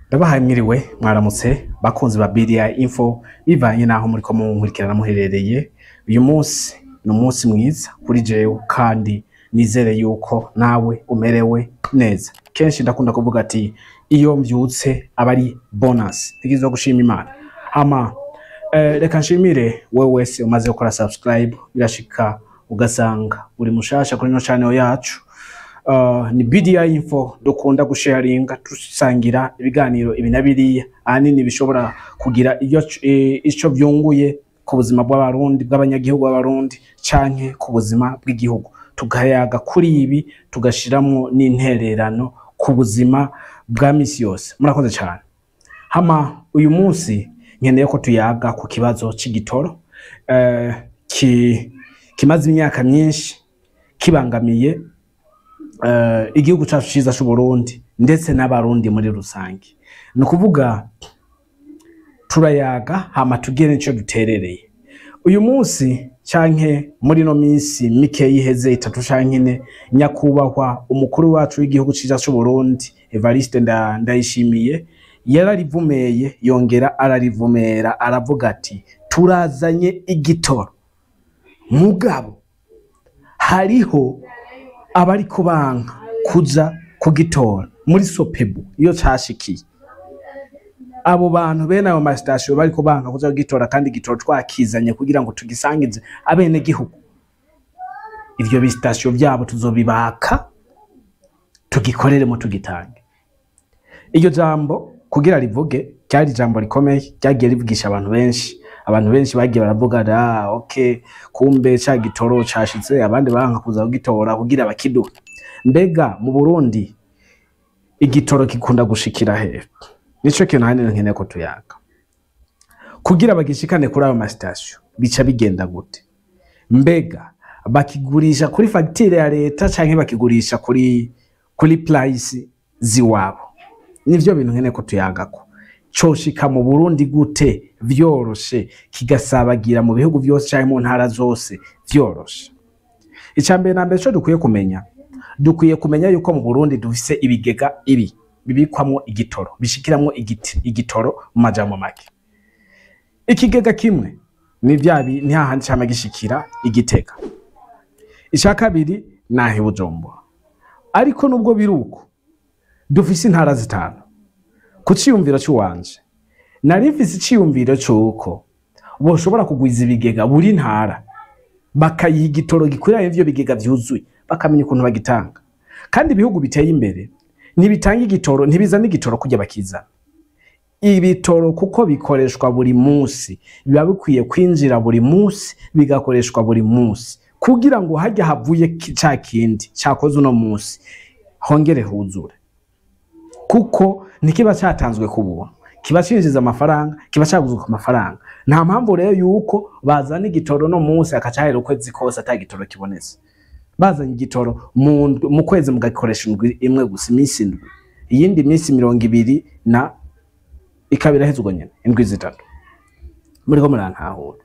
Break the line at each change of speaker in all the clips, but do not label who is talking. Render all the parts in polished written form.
Ndabahaye mwiriwe mwaramutse bakunzi ba BDI Info bivanye naho muri ko munkurikirana muherereye. Uyu munsi ni umunsi mwiza kuri jewe kandi nizere yuko nawe umerewe neza. Kenshi ndakunda kuvuga ati iyo mbyutse abari bonus ntigizo gushima Imana. Reka nshimire wewe wese umaze gukora subscribe birashika ugasanga uri mushasha kuri no channel yacu. Ni BDI Info dukunda gusharinga tusangira ibiganiro ibinabiriya ahanini bishobora kugira ico byunguye ku buzima bw'abarundi bw'abanyagihugu b'abarundi canke ku buzima bw'igihugu, tugayaga kuri ibi tugashiramo n'intererano ku buzima bwa misi yose. Murakoze cyane. Uyu munsi nkeneye ko tuyaga ku kibazo c'igitoro kimaze imyaka myinshi kibangamiye igihugu cyacu ciza cy'u Burundi ndetse n'abarundi muri rusange. Nukuvuga turayaga tugere nico duterereye. Uyu munsi canke muri no minsi mike yiheze 3 canke 4 nyakubahwa umukuru wacu w'igihugu ciza cy'u Burundi Evariste Ndayishimiye yararivumeye yongera ararivumera aravuga ati turazanye igitoro. Mugabo hariho abari kubanka kuza kugitora muri Sopebu iyo cashikiye. Abo bantu bene ayo ma station bari kubanka kuza kugitora kandi igitoro twakizanye kugira ngo tugisangize abene gihugu. Ivyo bi station byabo tuzobibaka tugikorere mu tugitange. Iyo jambo kugira rivuge cyari jambo rikomeye cyagiye rivugisha abantu benshi. Abantu benshi bagiye baravuga okay kumbe cha gitoro cashitse abandi banka kuza kugitora kugira bakiduha. Mbega mu Burundi igitoro kikunda gushikira he? Nico kintu hanene nkeneye ko tuyaga. Kugira bagishikane kuri ayo ma station bica bigenda gute? Mbega bakigurisha kuri facture ya leta canke bakigurisha kuri price ziwabo? Nivyo bintu nkeneye ko tuyagako. Coshika mu Burundi gute vyoroshe kigasabagira mu bihugu byose cyane mu ntara zose vyoroshe? Icambere nambe cyo dukwiye kumenya yuko mu Burundi dufise ibigega bibikwamo igitoro bishikiramwo igitoro mu majambo make. Ikigega kimwe ni hahandi cyama gishikira Igitega. Ishaka kabiri nahe Bujumbura. Ariko nubwo biruko dufise intara zitanu. Kuciyumvira cyuwanje nari mfise iciyumviro cyuko boshobora kugwiza ibigega buri ntara bakayiha igitoro gikwiraye ivyo bigega vyuzuye bakamenya ukuntu bagitanga. Kandi ibihugu biteye imbere ntibitanga igitoro ntibizana igitoro kujya bakiza ibitoro kuko bikoreshwa buri munsi, biba bikwiye kwinjira buri munsi bigakoreshwa buri munsi kugira ngo hajya havuye cya kindi cyakoze uno munsi hongere huzure, kuko nikiba cyatanzwe ku buntu kiba cinjiza amafaranga kiba cyaguzwe ku mafaranga. Nta mpamvu rero yuko bazana igitoro no munsi akacahera ukwezi kose atagitoro kibonetse. Bazanye igitoro mu kwezi mugakikoresha imwe gusa iminsi indwi, iyindi minsi 200 na ikabira hezugwa nyene indwi zitatu. Muri ko murantahura.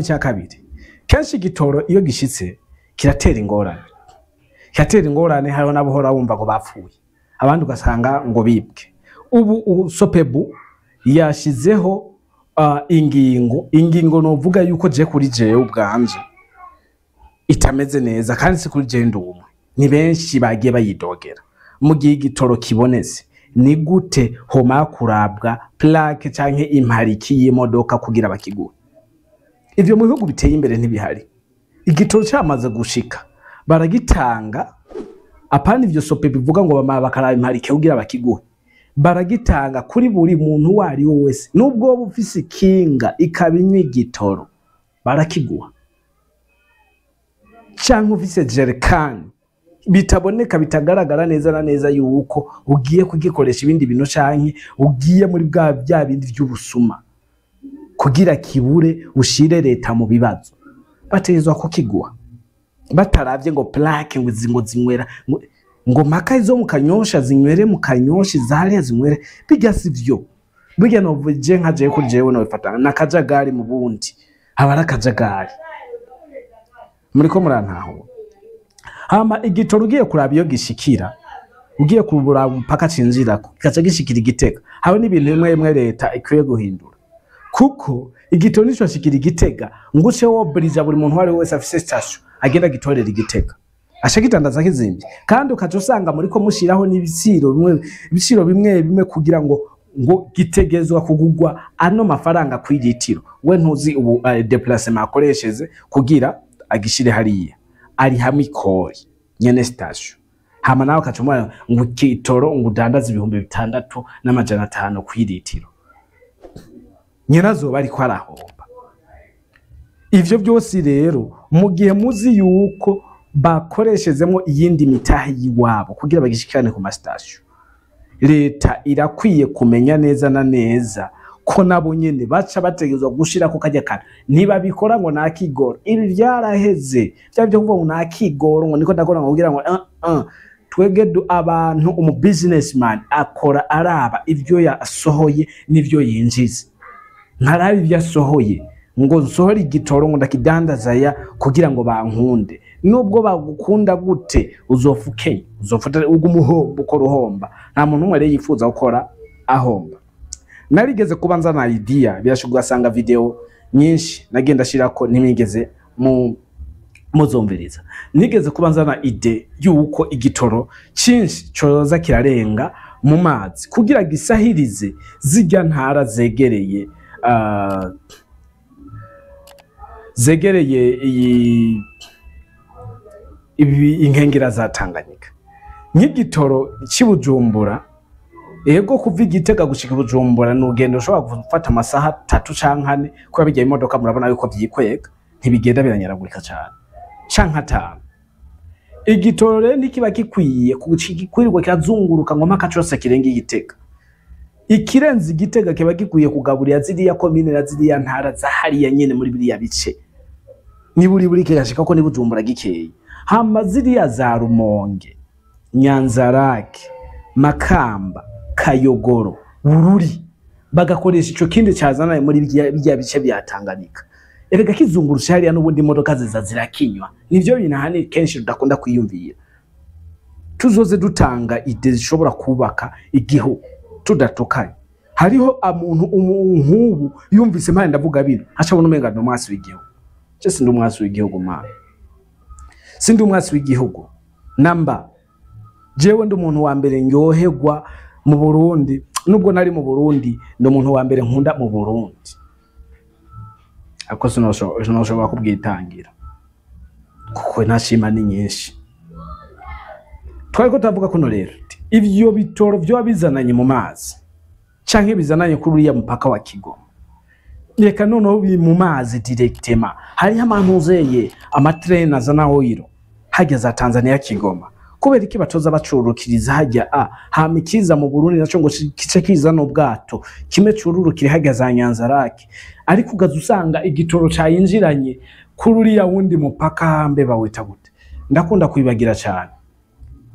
Cya kabiri kenshi igitoro iyo gishitse kiratera ingorane. Kiratera ingorane hariho nabohora bumva ngo bapfuye, abandi ugasanga ngo bibwe. Ubu Sopebu yashizeho ingingo novuga yuko je kuri jewe ubwanje itameze neza kandi si kuri jewe ndumwe. Ni benshi bagiye bayidogera mu gihe igitoro kibonetse. Ni gute homa kurabwa plaque canke impariki y'imodoka kugira bakigura? Ivyo mu bihugu biteye imbere ntibihari. Igitoro cyamaze gushika baragitanga. Apana ivyo Sopebu bivuga ngo bakaraba impariki kugira bakigura. Baragitanga kuri buri muntu wari wese nubwo bufise kinga ikabinywa igitoro barakiguha. Cyangwa ufise jerrycan bitaboneka bitagaragara neza na neza yuko ugiye kugikoresha ibindi bintu canke ugiye muri bya bindi by'ubusuma kugira kibure ushire leta mu bibazo, batezwa ko kiguha bataravye ngo plaque ngo zinywera ngo maka izo mu Kanyosha zinywere mu Kanyoshi zariya zinywere bigasi vyo burya no vuje nkaje ko jewe no bifatana nakajagari mu bundi abara kajagari. Muri ko murantaho igitoro ugiye kuraba iyo gishikira ugiye kubura mpaka cinjira kaca gishikira Igitega. Habe n'ibintu bimwe leta ikwiye guhindura, kuko igitoro nico shikira Igitega nguce wo brija buri muntu wari wese afise station agenda gitorera Igitega ashagitandaza kizimbi, kandi ukaca usanga muri ko mushiraho n'ibiciro bimwe kugira ngo gitegezwa kugugwa ano mafaranga kw'igitiro. We ntuzi ubu déplacement akoresheze kugira agishire hariya ari hamwe ikori nyene station, hama nawe kacumwa ngo kitoro ngo dandaza 6,500 kw'igitiro, nyirazo bari ko arahomba. Ivyo byose rero mu gihe muzi yuko bakoreshezemo iyindi mitahe yiwabo kugira bagishikirane ku ma station, leta irakwiye kumenya neza na neza ko nabo nyene baca bategezwa gushira ko kajya kana niba bikora ngo nakigoro. Ibi byaraheze byo kuvuga ngo nakigoro ngo niko ndakora ngo kugira ngo twege abantu umu businessman akora araba ivyo yasohoye nivyo yinjiza, ntarabi byasohoye ngo nsohora igitoro ngo ndakidandaza ya kugira ngo bankunde. Nubwo bagukunda gute uzofukenya uzofata ugumuhombo uko ruhomba, nta muntu umwe yifuza gukora ahomba. Narigeze kubanza na idea birashugasanga video nyinshi nagenda shirako nimigeze muzomviriza. Nigeze kubanza na ide yuko igitoro cinshi coza kirarenga mu mazi kugira gisahirize zijya ntara zegereye inkengera za Tanganyika. Nk'igitoro cy'Ibujumbura ego kuva Igitega gushika Bujumbura n'ugendo ushobora gufata amasaha 3 canke 4 kuba bijya imodoka murabona yuko byikwega ntibigenda biranyaragurika cyane canke 5. Igitoro rero nikiba gikwiye kwirirwa kirazunguruka ngo maka cyose kirenga Igitega. Ikirenze Igitega kiba gikwiye kugaburira ziriya komine na ziriya ntara za hariya nyene muri biriya bice, niburi kigashika ko nibujumbura gikeye. Hama ziriya za Rumonge, Nyanzarake, Makamba, Kayogoro, Bururi bagakoresha ico kindi cyazana muri bya bice bya Tanganyika. Erega kizungurusha hariya n'ubundi imodoka zirakinywa. Nivyo binahani kenshi rudakunda kwiyumvira. Tuzoze dutanga ide zishobora kubaka igihugu tudatokanye. Hariho amuntu nk'ubu yumvise mpande ndavuga bino acabona umenga no mwasi w'igihugu. Je sindi umwasi w'igihugu mana. Sindi umwasi w'igihugu. Namba jewe ndi umuntu wa mbere nyohegwa mu Burundi, nubwo nari mu Burundi ndo umuntu wa mbere nkunda mu Burundi. Ako sinoshobora kubwitangira kuko ntashima ni nyinshi. Twariko tavuga kuno rero ivyo bitoro byo bizananye mu mazi canke bizananye kuri uriya mupaka wa Kigoma, reka noneho bi mu mazi directement. Hari amantuzeye amatrain azana oil hajya za Tanzania Kigoma, kubera iki batoza bacururukiriza hajya hamikiza mu Burundi naco ngo kice kiza no bwato kime cururukire hajya za Nyanzarake, ariko ugaza usanga igitoro cayinjiranye kuri uriya wundi mupaka hambe bawita gute ndakunda kwibagira cyane.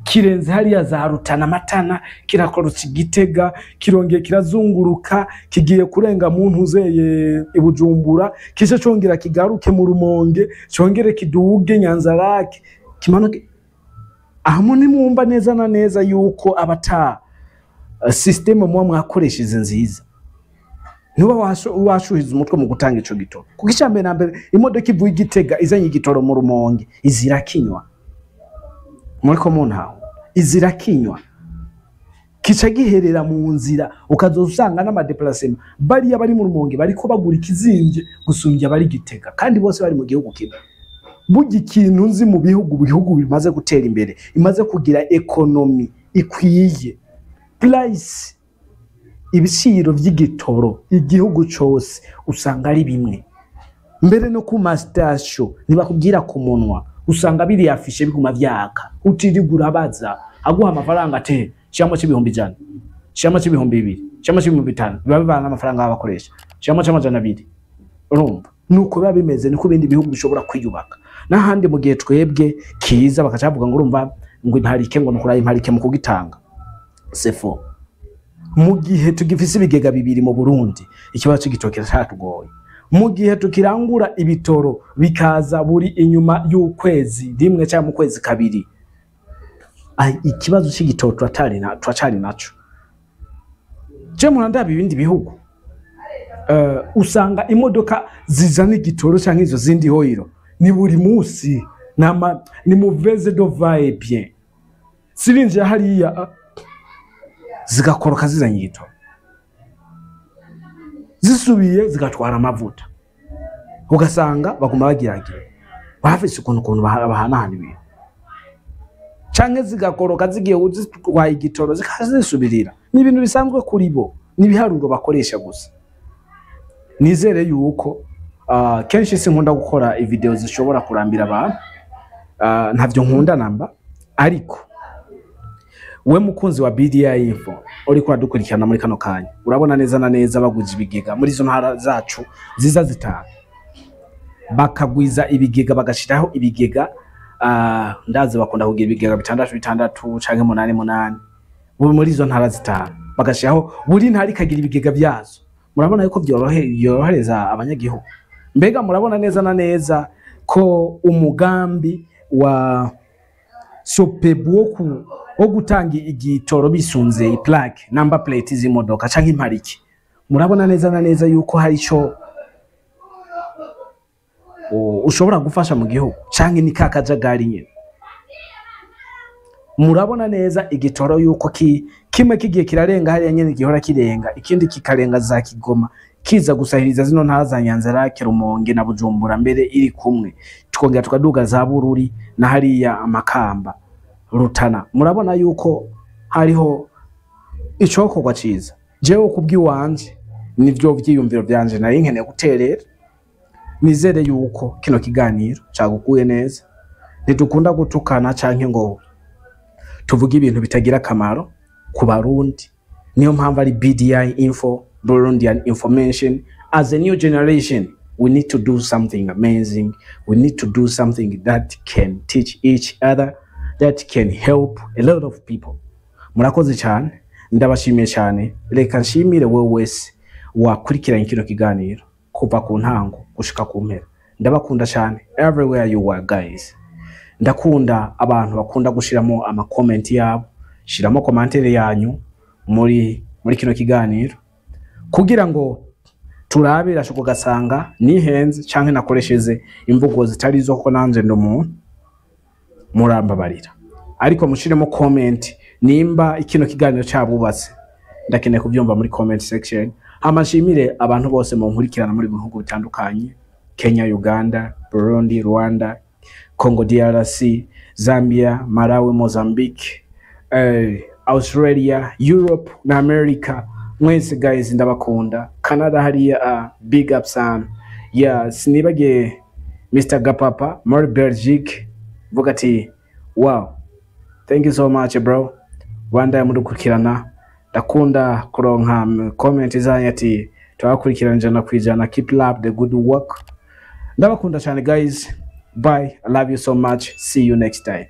Kirenze hariya za Rutana Matana kirakorutse Igitega kirongeye kirazunguruka kigiye kurenga mu ntuzeye Ibujumbura kishe congera kigaruke mu Rumonge congere kiduge Nyanzarake kimanuke. Ahamo ni mwumva neza na neza yuko abata system mwa mwakoresheje nziza nuba washuhiza umutwe mu gutanga ico gitoro. Kukicambe na mbere imodoka ivuye Igitega izanye igitoro mu Rumonge izirakinywa muri komune hawo izirakinywa kica giherera mu nzira ukazosanga n'ama déplacement bari abari mu Rumonge bariko bagura ikizinje gusumbya bari Gitega kandi bose bari mu gihugu kimwe. Bugi kintu nzi mu bihugu bimaze gutera imbere imaze kugira economy ikwiye price ibiciro vy'igitoro igihugu cyose usanga ari bimwe. Mbere no ku mastation nibakubwira ku munwa usanga biri yafishe biguma vyaka utirigura baza aguha amafaranga ate cyangwa cy'ibihumbi 100 cyangwa cy'ibihumbi 2 cyangwa cy'ibihumbi 5 bibana amafaranga abakoresha cyangwa cy'amajana 2. Urumva nuko biba bimeze niko bindi bihugu bishobora kwiyubaka. Nahandi mu gihe twebwe kiza bakacavuga ngo urumva ngo intarike ngo nukuraye imparike mu kugitanga sefo. Mu gihe tugifise ibigega bibiri mu Burundi ikibazo cy'igitokera cyatugoye. Mu gihe tukirangura ibitoro bikaza buri inyuma y'ukwezi rimwe cyangwa mu kwezi kabiri ikibazo c'igitoro turacari naco. Je murandaba ibindi bihugu usanga imodoka zizana igitoro canke izo zindi hoiro ni buri musi ni mauvaise de va bien. Sirinje hariya zigakoroka zizanye igitoro, zisubiye zigatwara amavuta, ugasanga baguma bagiragira bafise ukuntu bahanahana ibintu, canke zigakoroka zigiye uzitwaye igitoro zikazisubirira. Ni ibintu bisanzwe kuri bo, ni biharuro bakoresha gusa. Nizere yuko kenshi sinkunda gukora video zishobora kurambira abantu, ntavyo nkunda namba, ariko we mukunzi wa BDI Info uri kwa dukurikirana muri kano kanya, urabona neza na neza baguje ibigega muri zo ntara zacu ziza zitanu, bakagwiza ibigega bagashiraho ibigega ndazi bakunda kugira ibigega 6 canke 8 muri zo ntara zitanu, bagashiraho buri ntari kagira ibigega byazo. Murabona yuko byorohereza abanyagihugu. Mbega murabona neza na neza ko umugambi wa Sopebu wo gutanga igitoro bisunze plaque number plate z'imodoka canke impariki, murabona neza na neza yuko hari ico ushobora gufasha mu gihugu canke ni kakajagari nyene. Murabona neza igitoro yuko kimwe kigiye kirarenga hariya nyene gihora kirenga, ikindi kikarenga za Kigoma kiza gusahiriza zino ntara za Nyanza-Lac, Rumonge na Bujumbura mbere iri kumwe, tukongera tukaduga za Bururi na hariya Amakamba, Rutana. Murabona yuko hariho icokorwa ciza. Jewe kubwiwanje nivyo vyiyumviro byanje nari nkeneye guterera. Nizere yuko kino kiganiro cagukuye neza, nidukunda gutukana canke ngo tuvuga ibintu bitagira akamaro ku Barundi. Niyo mpamvu ari BDI Info, Burundian Information. As a new generation, we need to do something amazing. We need to do something that can teach each other, that can help a lot of people. Murakoze cyane, ndabashimiye cyane. Reka nshimire wewe wese wakurikiranye kino kiganiro kuva ku ntango gushika ku mpera. Ndabakunda cyane everywhere you are guys. Ndakunda abantu bakunda gushiramo ama comment yabo, shiramo commentaire yanyu muri kino kiganiro kugira ngo turabira shuko gasanga nihenze canke nakoresheze imvugo zitari zo ko nanje ndo muntu murambabarira, ariko mushiremo comment nimba ikino kiganiro cyabubatse. Ndakeneye kubyumva muri comment section. Amashimire abantu bose mu nkurikirana muri bihugu bitandukanye: Kenya, Uganda, Burundi, Rwanda, Congo DRC, Zambia, Malawi, Mozambique, Australia, Europe na America. Mwese guys ndabakunda. Canada hariya big up sana. Sinibage Mr. Gapapa, muri Belgique, vuga ati wow, thank you so much bro. Rwanda mudukurikirana, ndakunda kuronka comment zanyu ati twakurikirana jana kwijana. Keep up the good work. Ndabakunda cyane guys. Bye. I love you so much. See you next time.